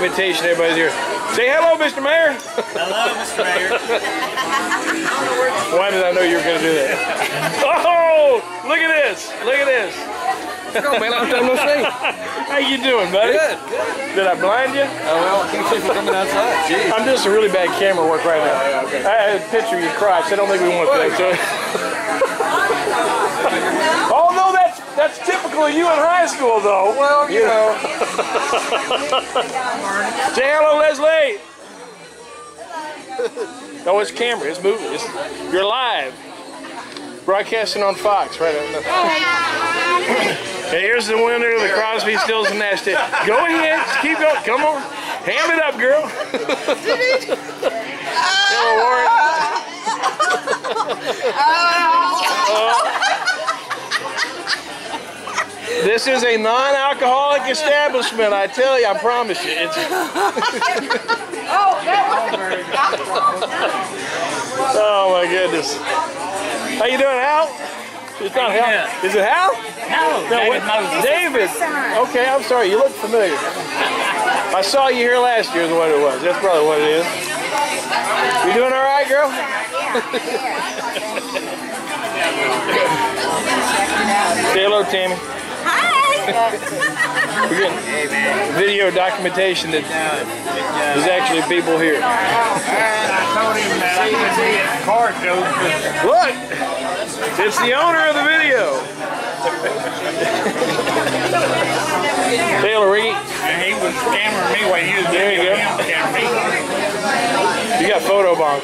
documentation. Everybody's here. Say hello, Mr. Mayor. Hello, Mr. Mayor. Why did I know you were going to do that? Oh, look at this. Look at this. Let's go, man. Long time no see. How you doing, buddy? Good, good. Did I blind you? Oh, well, I can't see from coming outside. Jeez. I'm just a really bad camera work right now. Okay. I had a picture of your crotch. I don't think we want that. So. Oh, no, that's typical of you in high school, though. Well, you know. Say hello, Leslie. Oh, it's camera. It's moving. You're live. Broadcasting on Fox right now. Okay, here's the winner of the Crosby, Stills, and Nash. Go ahead. Just keep going. Come on. Ham it up, girl. Hello, Warren. This is a non-alcoholic establishment, I tell you, I promise you. It's oh my goodness. How you doing, Hal? It's not Hal. Is it Hal? No, David Moses. David. Okay, I'm sorry. You look familiar. I saw you here last year is what it was. That's probably what it is. You doing all right, girl? Say hello, Tammy. We're getting video documentation that there's actually people here. I told him that I could see it in car shows. Look! It's the owner of the video. Taylor Reed. And he was scammering me while he was There you go. scammering me. You got photo bomb.